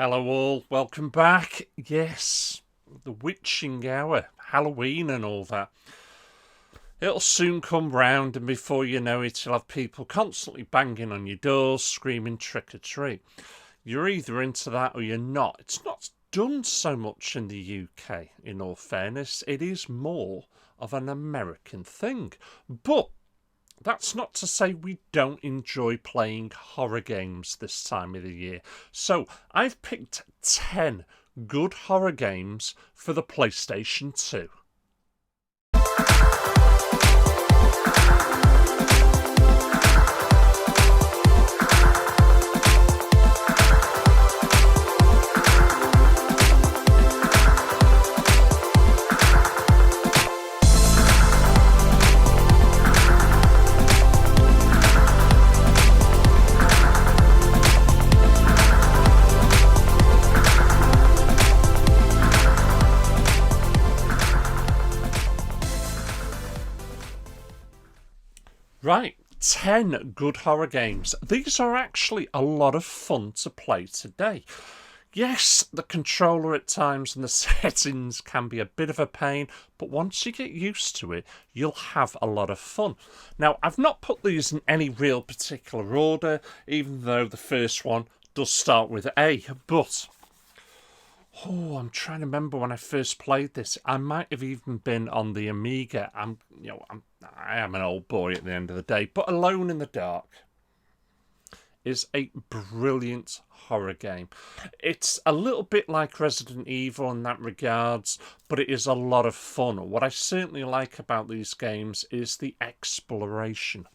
Hello all, welcome back. Yes, the witching hour, Halloween and all that. It'll soon come round, and before you know it, you'll have people constantly banging on your doors, screaming trick or treat. You're either into that or you're not. It's not done so much in the UK, in all fairness. It is more of an American thing. But that's not to say we don't enjoy playing horror games this time of the year. So I've picked 10 good horror games for the PlayStation 2. Right, 10 good horror games. These are actually a lot of fun to play today. Yes, the controller at times and the settings can be a bit of a pain, but once you get used to it, you'll have a lot of fun. Now, I've not put these in any real particular order, even though the first one does start with A, but I'm trying to remember when I first played this. I might have even been on the Amiga. I am an old boy at the end of the day, but Alone in the Dark is a brilliant horror game. It's a little bit like Resident Evil in that regards, but it is a lot of fun. What I certainly like about these games is the exploration.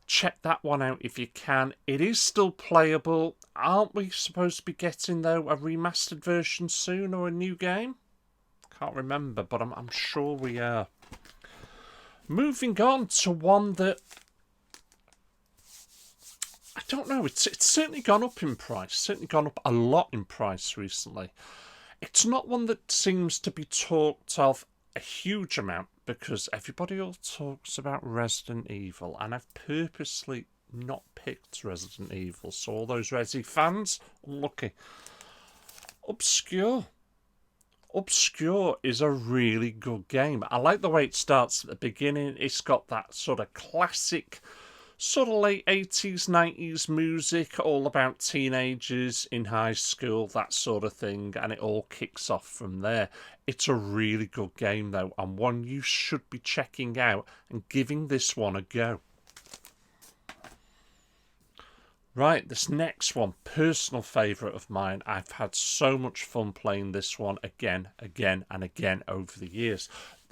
Check that one out if you can. It is still playable. Aren't we supposed to be getting, though, a remastered version soon or a new game? Can't remember, but I'm sure we are. Moving on to one that I don't know. It's certainly gone up in price. Certainly gone up a lot in price recently. It's not one that seems to be talked of a huge amount because everybody all talks about Resident Evil, and I've purposely not picked Resident Evil. So all those Resi fans, unlucky. Obscure. Obscure is a really good game. I like the way it starts at the beginning. It's got that sort of classic, sort of late 80s, 90s music, all about teenagers in high school, that sort of thing, and it all kicks off from there. It's a really good game, though, and one you should be checking out and giving this one a go. Right, this next one, personal favourite of mine. I've had so much fun playing this one again and again over the years.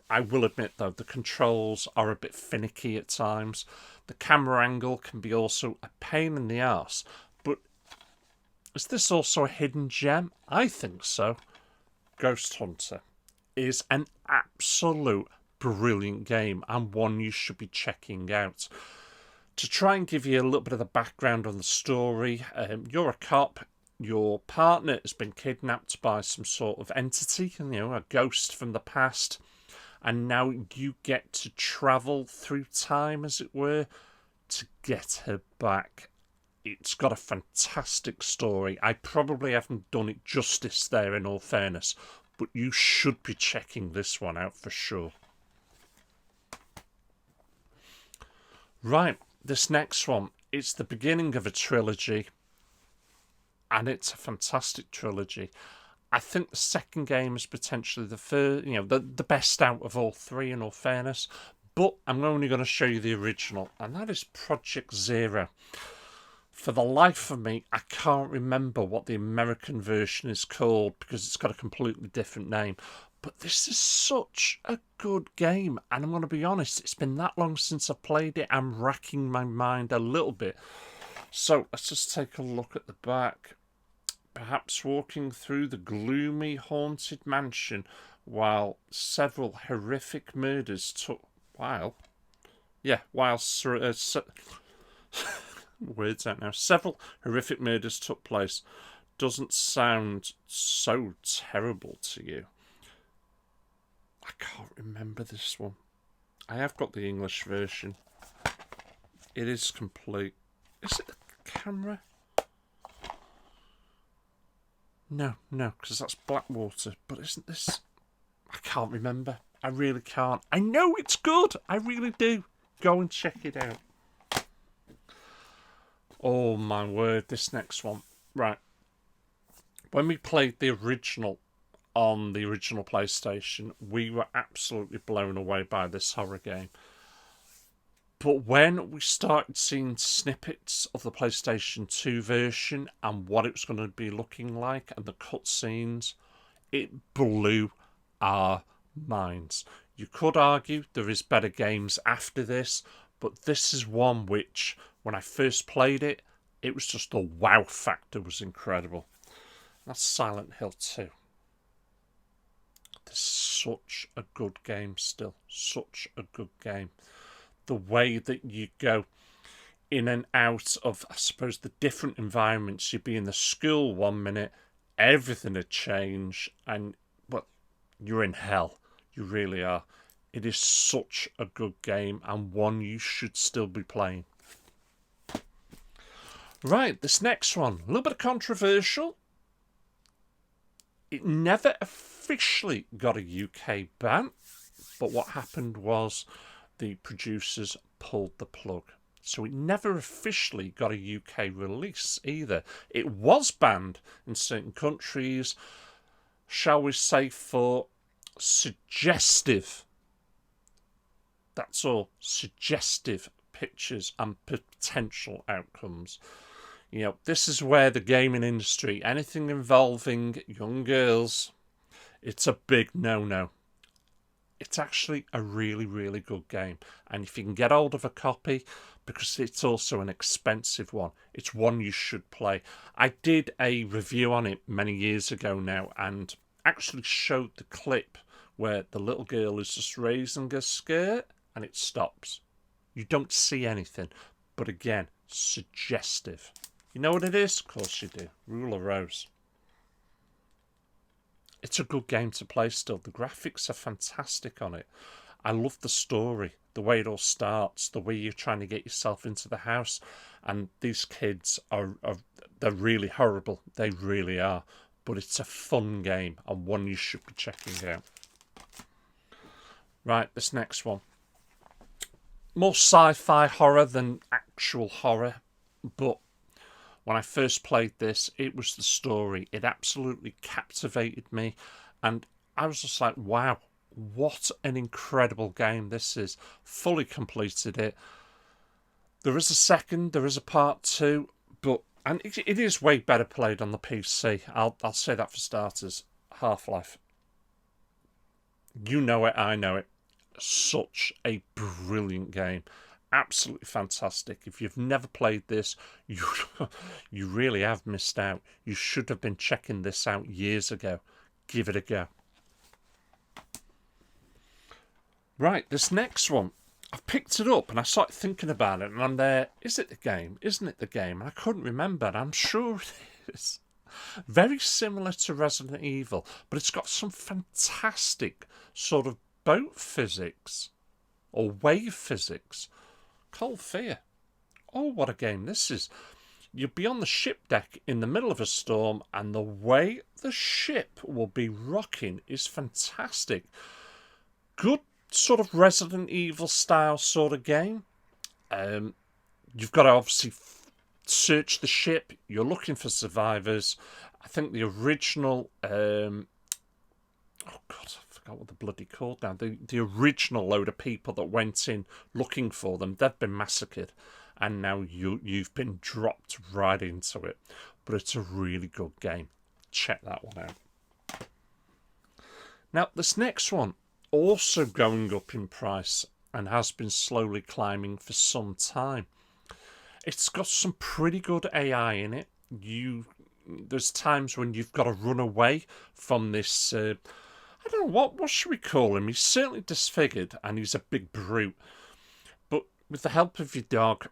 I will admit, though, the controls are a bit finicky at times. The camera angle can be also a pain in the arse. But is this also a hidden gem? I think so. Ghost Hunter is an absolute brilliant game and one you should be checking out. To try and give you a little bit of the background on the story, you're a cop. Your partner has been kidnapped by some sort of entity, a ghost from the past. And now you get to travel through time, as it were, to get her back. It's got a fantastic story. I probably haven't done it justice there, in all fairness, but you should be checking this one out for sure. Right, this next one, it's the beginning of a trilogy, and it's a fantastic trilogy. I think the second game is potentially the first, the best out of all three, in all fairness. But I'm only going to show you the original, and that is Project Zero. For the life of me, I can't remember what the American version is called because it's got a completely different name. But this is such a good game, and I'm going to be honest, it's been that long since I played it, I'm racking my mind a little bit. So let's just take a look at the back. Perhaps walking through the gloomy, haunted mansion while several horrific murders took... words out now. Several horrific murders took place. Doesn't sound so terrible to you. I can't remember this one. I have got the English version. It is complete. Is it the camera? No, because that's Blackwater. But isn't this... I can't remember. I really can't. I know it's good. I really do. Go and check it out. Oh, my word. This next one. Right. When we played the original on the original PlayStation, we were absolutely blown away by this horror game. But when we started seeing snippets of the PlayStation 2 version and what it was going to be looking like and the cutscenes, it blew our minds. You could argue there is better games after this, but this is one which, when I first played it, it was just the wow factor was incredible. That's Silent Hill 2. This is such a good game still. Such a good game. The way that you go in and out of, I suppose, the different environments. You'd be in the school 1 minute, everything had changed, and well, you're in hell. You really are. It is such a good game, and one you should still be playing. Right, this next one, a little bit controversial. It never officially got a UK ban, but what happened was the producers pulled the plug. So it never officially got a UK release either. It was banned in certain countries, shall we say, for suggestive, that's all, suggestive pictures and potential outcomes. You know, this is where the gaming industry, anything involving young girls, it's a big no-no. It's actually a really, really good game. And if you can get hold of a copy, because it's also an expensive one, it's one you should play. I did a review on it many years ago now and actually showed the clip where the little girl is just raising her skirt and it stops. You don't see anything. But again, suggestive. You know what it is? Of course you do. Rule of Rose. It's a good game to play still. The graphics are fantastic on it. I love the story, the way it all starts, the way you're trying to get yourself into the house. And these kids they're really horrible. They really are. But it's a fun game and one you should be checking out. Right, this next one. More sci-fi horror than actual horror, but when I first played this, it was the story. It absolutely captivated me. And I was just like, wow, what an incredible game this is. Fully completed it. There is a second, there is a part 2, and it is way better played on the PC. I'll say that for starters. Half-Life. You know it, I know it. Such a brilliant game. Absolutely fantastic. If you've never played this, you really have missed out. You should have been checking this out years ago. Give it a go. Right, this next one. I've picked it up and I started thinking about it and I'm there, is it the game? Isn't it the game? And I couldn't remember and I'm sure it is. Very similar to Resident Evil, but it's got some fantastic sort of boat physics or wave physics. Cold Fear. Oh, what a game this is. You'll be on the ship deck in the middle of a storm and the way the ship will be rocking is fantastic. Good sort of Resident Evil style sort of game. You've got to obviously search the ship. You're looking for survivors. I think the original... oh, God, I forgot what the bloody called now. The original load of people that went in looking for them, they've been massacred. And now you've been dropped right into it. But it's a really good game. Check that one out. Now, this next one, also going up in price and has been slowly climbing for some time. It's got some pretty good AI in it. There's times when you've got to run away from this... I don't know, what should we call him? He's certainly disfigured and he's a big brute. But with the help of your dog,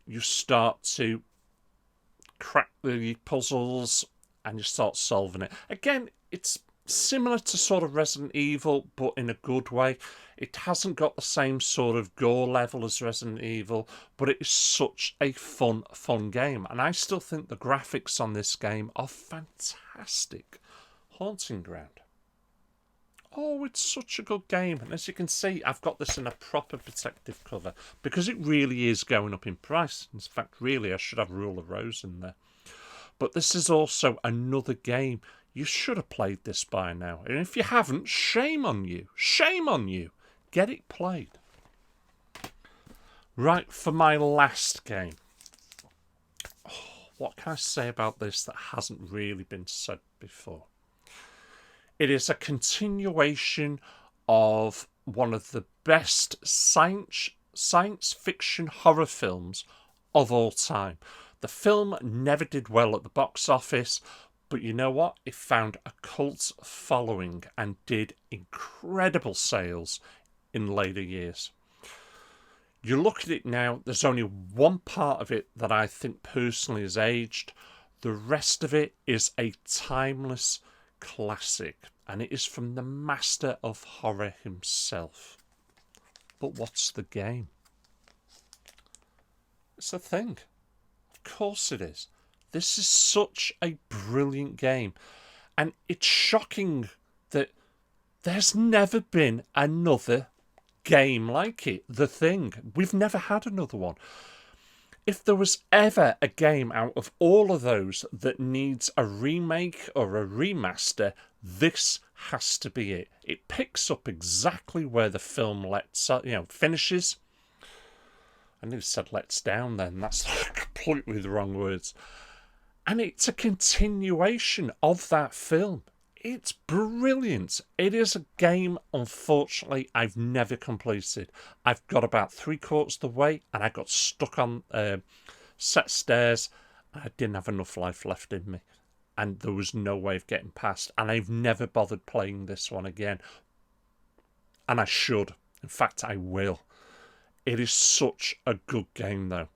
you start to crack the puzzles and you start solving it. Again, it's similar to sort of Resident Evil, but in a good way. It hasn't got the same sort of gore level as Resident Evil, but it is such a fun game. And I still think the graphics on this game are fantastic. Haunting Ground. Oh, it's such a good game. And as you can see, I've got this in a proper protective cover because it really is going up in price. In fact, really, I should have Rule of Rose in there. But this is also another game. You should have played this by now. And if you haven't, shame on you. Shame on you. Get it played. Right, for my last game. Oh, what can I say about this that hasn't really been said before? It is a continuation of one of the best science fiction horror films of all time. The film never did well at the box office, but you know what? It found a cult following and did incredible sales in later years. You look at it now, there's only one part of it that I think personally has aged. The rest of it is a timeless classic, and it is from the master of horror himself. But what's the game? It's a thing. Of course it is. This is such a brilliant game, and it's shocking that there's never been another game like it. The Thing. We've never had another one. If there was ever a game out of all of those that needs a remake or a remaster, this has to be it. It picks up exactly where the film finishes. I nearly said lets down then. That's completely the wrong words. And it's a continuation of that film. It's brilliant. It is a game, unfortunately, I've never completed. I've got about 3/4 of the way and I got stuck on set stairs. I didn't have enough life left in me. And there was no way of getting past. And I've never bothered playing this one again. And I should. In fact, I will. It is such a good game, though.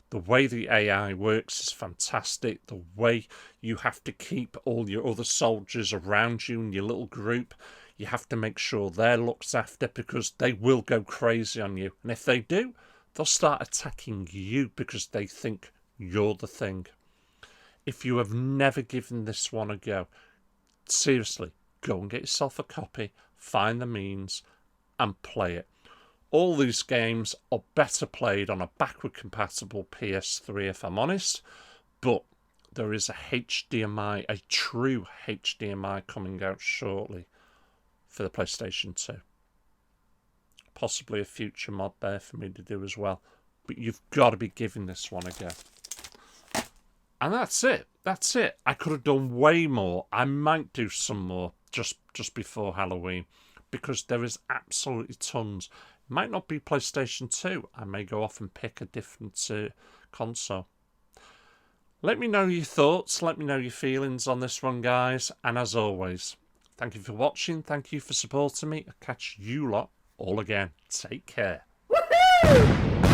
The way the AI works is fantastic. The way you have to keep all your other soldiers around you in your little group, you have to make sure they're looked after because they will go crazy on you. And if they do, they'll start attacking you because they think you're the thing. If you have never given this one a go, seriously, go and get yourself a copy, find the means, and play it. All these games are better played on a backward compatible PS3, if I'm honest, but there is a true HDMI coming out shortly for the PlayStation 2. Possibly a future mod there for me to do as well, but you've got to be giving this one a go. And that's it. That's it. I could have done way more. I might do some more just before Halloween because there is absolutely tons. Might not be PlayStation 2. I may go off and pick a different console. Let me know your thoughts. Let me know your feelings on this one, guys. And as always, thank you for watching. Thank you for supporting me. I'll catch you lot all again. Take care. Woohoo!